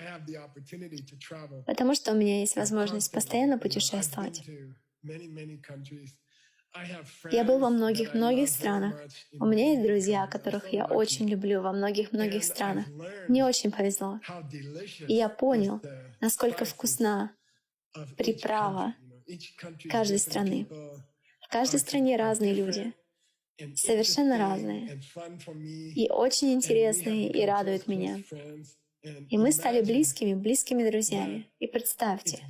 потому что у меня есть возможность постоянно путешествовать. Я был во многих-многих странах. У меня есть друзья, которых я очень люблю во многих-многих странах. Мне очень повезло. И я понял, насколько вкусна приправа каждой страны. В каждой стране разные люди, совершенно разные, и очень интересные, и радуют меня. И мы стали близкими друзьями. И представьте,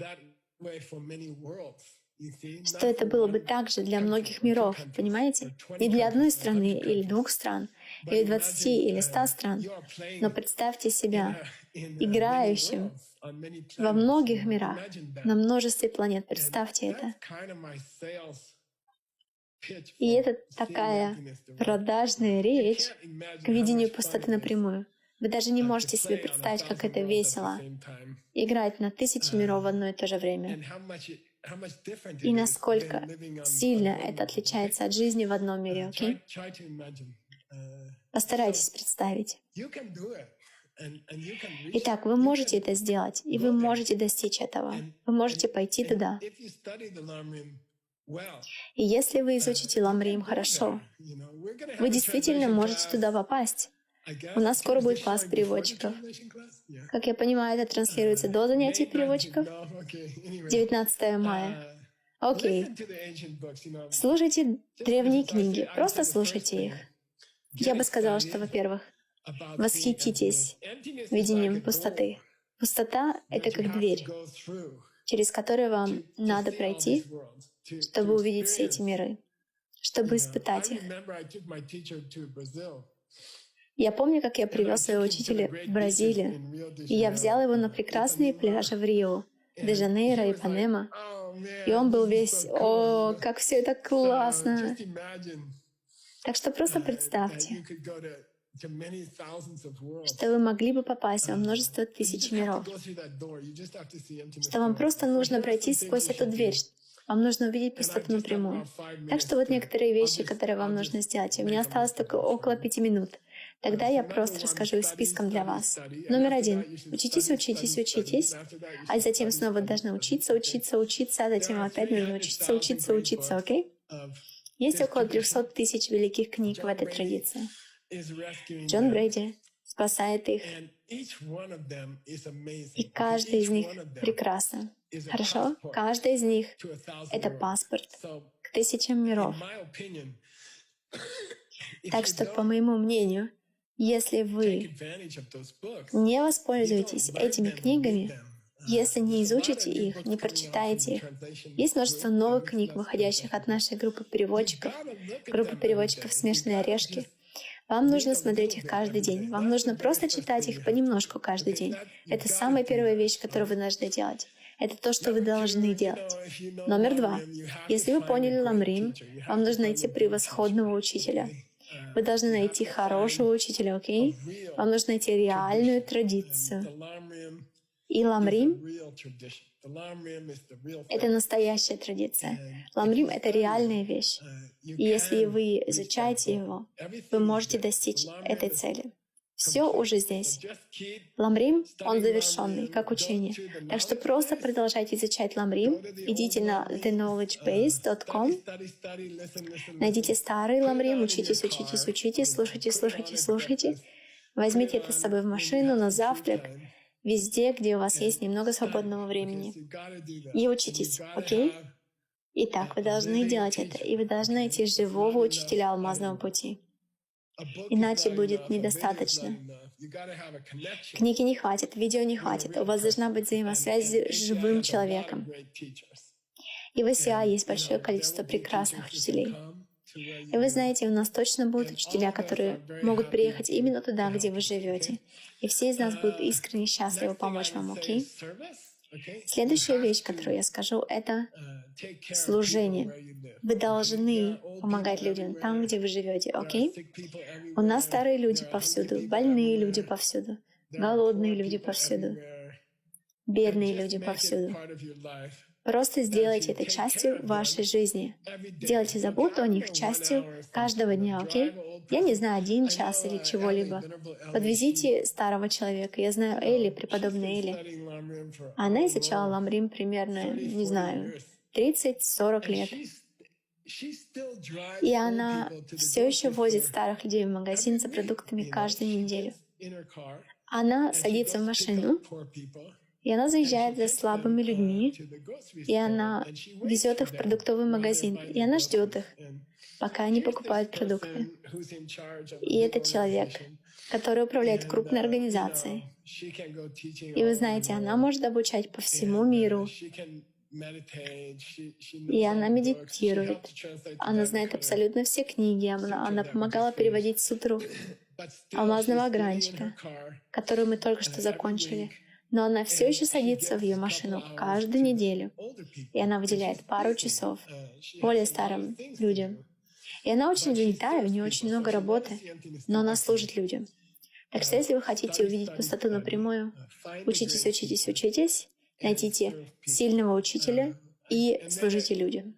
что это было бы так же для многих миров, понимаете? Не для одной страны или 2 стран, или 20 или 100 стран, но представьте себя играющим во многих мирах, на множестве планет. Представьте это. И это такая продажная речь к видению пустоты напрямую. Вы даже не можете себе представить, как это весело — играть на 1000 миров в одно и то же время. И насколько сильно это отличается от жизни в одном мире, окей? Постарайтесь представить. Итак, вы можете это сделать, и вы можете достичь этого. Вы можете пойти туда. И если вы изучите Ламрим хорошо, вы действительно можете туда попасть. У нас скоро будет класс переводчиков. Как я понимаю, это транслируется до занятий переводчиков. 19 мая. Окей. Слушайте древние книги. Просто слушайте их. Я бы сказала, что, во-первых, восхититесь видением пустоты. Пустота — это как дверь, через которую вам надо пройти, чтобы увидеть все эти миры, чтобы испытать их. Я помню, как я привез своего учителя в Бразилию, и я взял его на прекрасные пляжи в Рио, Де-Жанейро, Ипанема, и он был весь: «О, как все это классно!» Так что просто представьте, что вы могли бы попасть во множество тысяч миров, что вам просто нужно пройти сквозь эту дверь, вам нужно увидеть пустоту напрямую. Так что вот некоторые вещи, которые вам нужно сделать. У меня осталось только около 5 минут. Тогда я просто расскажу их списком для вас. Номер 1. Учитесь, учитесь, учитесь, а затем снова должны учиться, учиться, учиться, а затем опять нужно учиться, учиться, учиться, окей? Есть около 300 тысяч великих книг в этой традиции. Джон Брейди спасает их, и каждый из них прекрасен. Хорошо? Каждый из них — это паспорт к 1000 миров. Так что, по моему мнению, если вы не воспользуетесь этими книгами, если не изучите их, не прочитаете их, есть множество новых книг, выходящих от нашей группы переводчиков «Смешанные орешки». Вам нужно смотреть их каждый день. Вам нужно просто читать их понемножку каждый день. Это самая первая вещь, которую вы должны делать. Это то, что вы должны делать. Номер 2. Если вы поняли Ламрим, вам нужно найти превосходного учителя. Вы должны найти хорошего учителя, окей? Вам нужно найти реальную традицию. И Ламрим — это настоящая традиция. Ламрим — это реальная вещь. И если вы изучаете его, вы можете достичь этой цели. Все уже здесь. Ламрим, он завершенный, как учение. Так что просто продолжайте изучать Ламрим. Идите на theknowledgebase.com. Найдите старый Ламрим, учитесь, учитесь, учитесь, слушайте, слушайте, слушайте. Возьмите это с собой в машину, на завтрак, везде, где у вас есть немного свободного времени. И учитесь, окей? Итак, вы должны делать это, и вы должны найти живого учителя алмазного пути. Иначе будет недостаточно. Книги не хватит, видео не хватит. У вас должна быть взаимосвязь с живым человеком. И в ИСИА есть большое количество прекрасных учителей. И вы знаете, у нас точно будут учителя, которые могут приехать именно туда, где вы живете. И все из нас будут искренне счастливы помочь вам, окей? Следующая вещь, которую я скажу, это служение. Вы должны помогать людям там, где вы живете, окей? У нас старые люди повсюду, больные люди повсюду, голодные люди повсюду, бедные люди повсюду. Просто сделайте это частью вашей жизни. Делайте заботу о них частью каждого дня, окей? Я не знаю, 1 час или чего-либо. Подвезите старого человека. Я знаю Элли, преподобная Элли. Она изучала Ламрим примерно, не знаю, 30-40 лет. И она все еще возит старых людей в магазин за продуктами каждую неделю. Она садится в машину И она заезжает за слабыми людьми, и она везет их в продуктовый магазин, и она ждет их, пока они покупают продукты. И это человек, который управляет крупной организацией. И вы знаете, она может обучать по всему миру. И она медитирует. Она знает абсолютно все книги. Она помогала переводить сутру алмазного огранчика, которую мы только что закончили. Но она все еще садится в ее машину каждую неделю. И она выделяет пару часов более старым людям. И она очень занятая, у нее очень много работы, но она служит людям. Так что если вы хотите увидеть пустоту напрямую, учитесь, учитесь, учитесь, найдите сильного учителя и служите людям.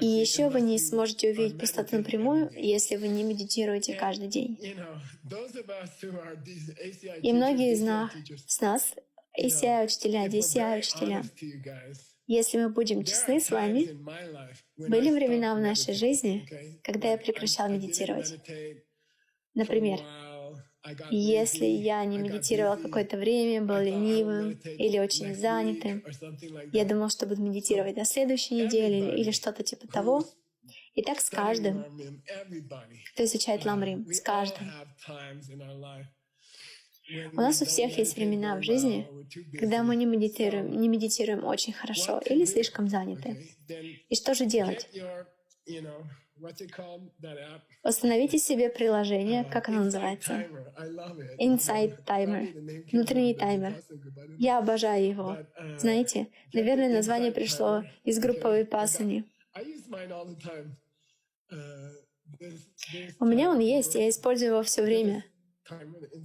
И еще вы не сможете увидеть пустоту напрямую, если вы не медитируете каждый день. И многие из нас, ACI-учителя, DCI-учителя, если мы будем честны с вами, были времена в нашей жизни, когда я прекращал медитировать. Например, если я не медитировала какое-то время, был ленивым или очень занятым, я думал, что буду медитировать на следующей неделе или что-то типа того. И так с каждым, кто изучает Ламрим, с каждым. У нас у всех есть времена в жизни, когда мы не медитируем очень хорошо или слишком заняты. И что же делать? Установите себе приложение, как оно называется? Inside Timer, внутренний таймер. Я обожаю его. Знаете, наверное, название пришло из групповой випассаны. У меня он есть, я использую его все время.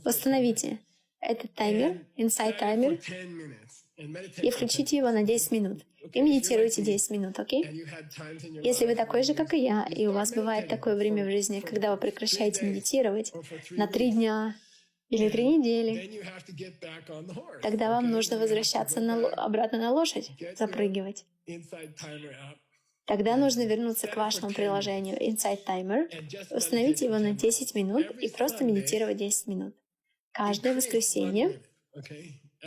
Установите этот таймер, Inside Timer, и включите его на 10 минут. И медитируйте 10 минут, окей? Если вы такой же, как и я, и у вас бывает такое время в жизни, когда вы прекращаете медитировать на 3 дня или 3 недели, тогда вам нужно возвращаться обратно на лошадь, запрыгивать. Тогда нужно вернуться к вашему приложению Inside Timer, установить его на 10 минут и просто медитировать 10 минут. Каждое воскресенье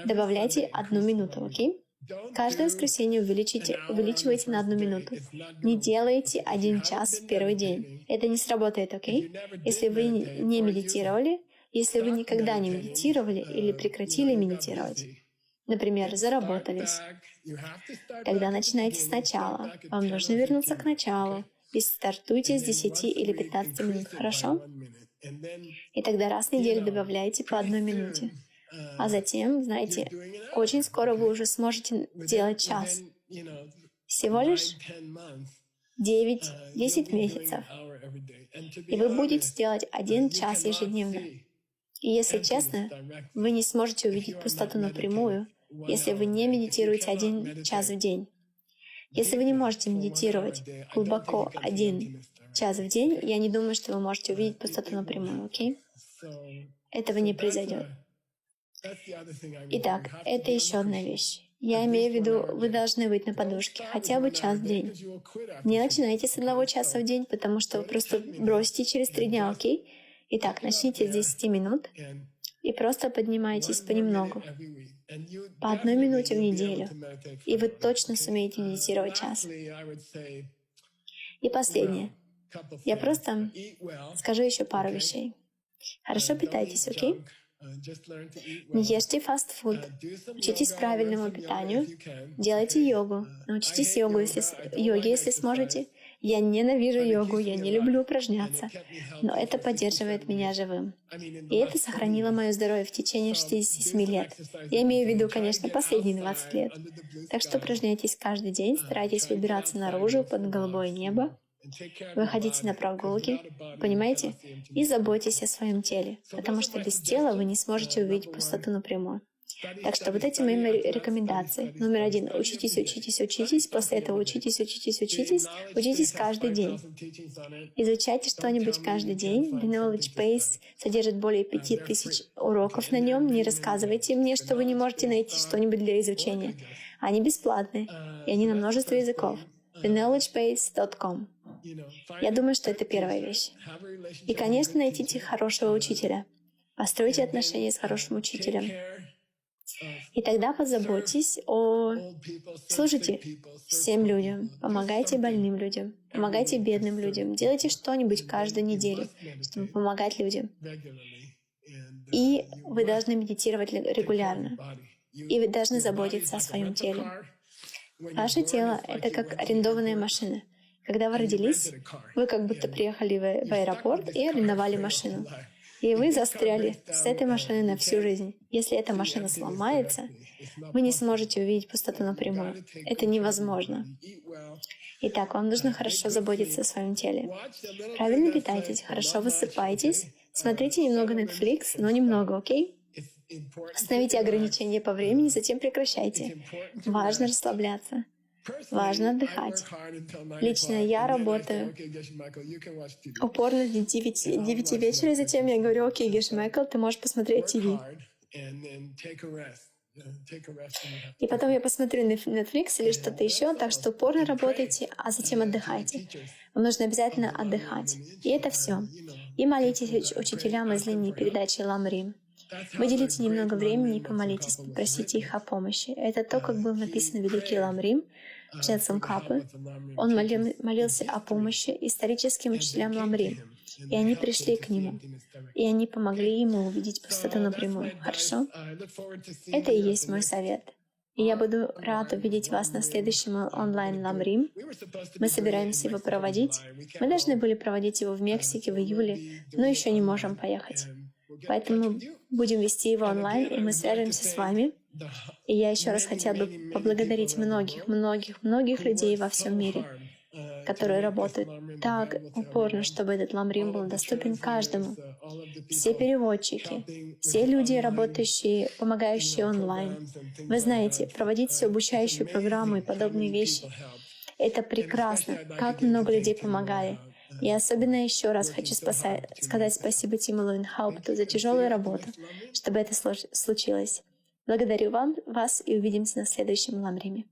добавляйте 1 минуту, окей? Каждое воскресенье увеличивайте на 1 минуту. Не делайте 1 час в первый день. Это не сработает, окей? Если вы не медитировали, если вы никогда не медитировали или прекратили медитировать, например, заработались, тогда начинайте сначала. Вам нужно вернуться к началу и стартуйте с 10 или 15 минут, хорошо? И тогда раз в неделю добавляйте по 1 минуте. А затем, знаете, очень скоро вы уже сможете делать час. Всего лишь 9-10 месяцев. И вы будете делать 1 час ежедневно. И если честно, вы не сможете увидеть пустоту напрямую, если вы не медитируете 1 час в день. Если вы не можете медитировать глубоко 1 час в день, я не думаю, что вы можете увидеть пустоту напрямую, окей? Этого не произойдет. Итак, это еще одна вещь. Я имею в виду, вы должны быть на подушке хотя бы час в день. Не начинайте с 1 часа в день, потому что вы просто бросите через 3 дня, окей? Итак, начните с 10 минут и просто поднимайтесь понемногу. По 1 минуте в неделю. И вы точно сумеете медитировать час. И последнее. Я просто скажу еще пару вещей. Хорошо питайтесь, окей? Не ешьте фастфуд. Учитесь правильному питанию. Делайте йогу. Научитесь йоге, если сможете. Я ненавижу йогу, я не люблю упражняться, но это поддерживает меня живым. И это сохранило мое здоровье в течение 67 лет. Я имею в виду, конечно, последние 20 лет. Так что упражняйтесь каждый день, старайтесь выбираться наружу под голубое небо, выходите на прогулки, понимаете? И заботьтесь о своем теле, потому что без тела вы не сможете увидеть пустоту напрямую. Так что вот эти мои рекомендации. Номер 1. Учитесь, учитесь, учитесь. После этого учитесь, учитесь, учитесь. Учитесь каждый день. Изучайте что-нибудь каждый день. The Knowledge Base содержит более 5000 уроков на нем. Не рассказывайте мне, что вы не можете найти что-нибудь для изучения. Они бесплатные, и они на множество языков. theknowledgebase.com. Я думаю, что это первая вещь. И, конечно, найдите хорошего учителя. Постройте отношения с хорошим учителем. И тогда позаботьтесь о... Служите всем людям, помогайте больным людям, помогайте бедным людям, делайте что-нибудь каждую неделю, чтобы помогать людям. И вы должны медитировать регулярно. И вы должны заботиться о своем теле. Ваше тело — это как арендованная машина. Когда вы родились, вы как будто приехали в аэропорт и арендовали машину. И вы застряли с этой машиной на всю жизнь. Если эта машина сломается, вы не сможете увидеть пустоту напрямую. Это невозможно. Итак, вам нужно хорошо заботиться о своем теле. Правильно питайтесь, хорошо высыпайтесь, смотрите немного Netflix, но немного, окей? Установите ограничения по времени, затем прекращайте. Важно расслабляться. Важно отдыхать. Лично я работаю упорно до 9 вечера, и затем я говорю: окей, Гешмекл, ты можешь посмотреть ТВ. И потом я посмотрю Netflix или что-то еще, так что упорно работайте, а затем отдыхайте. Вам нужно обязательно отдыхать. И это все. И молитесь учителям из линии передачи Ламрим. Выделите немного времени и помолитесь, попросите их о помощи. Это то, как был написан великий Ламрим в Джетсам Капы. Он молился о помощи историческим учителям Ламрим. И они пришли к нему. И они помогли ему увидеть пустоту напрямую. Хорошо? Это и есть мой совет. И я буду рад увидеть вас на следующем онлайн Ламрим. Мы собираемся его проводить. Мы должны были проводить его в Мексике в июле, но еще не можем поехать. Поэтому будем вести его онлайн, и мы свяжемся с вами. И я еще раз хотела бы поблагодарить многих людей во всем мире, которые работают так упорно, чтобы этот Ламрим был доступен каждому. Все переводчики, все люди, работающие, помогающие онлайн. Вы знаете, проводить всю обучающую программу и подобные вещи — это прекрасно. Как много людей помогали. И особенно еще раз хочу сказать спасибо Тиму Лоуинхаупту за тяжелую работу, чтобы это случилось. Благодарю вас и увидимся на следующем Ламриме.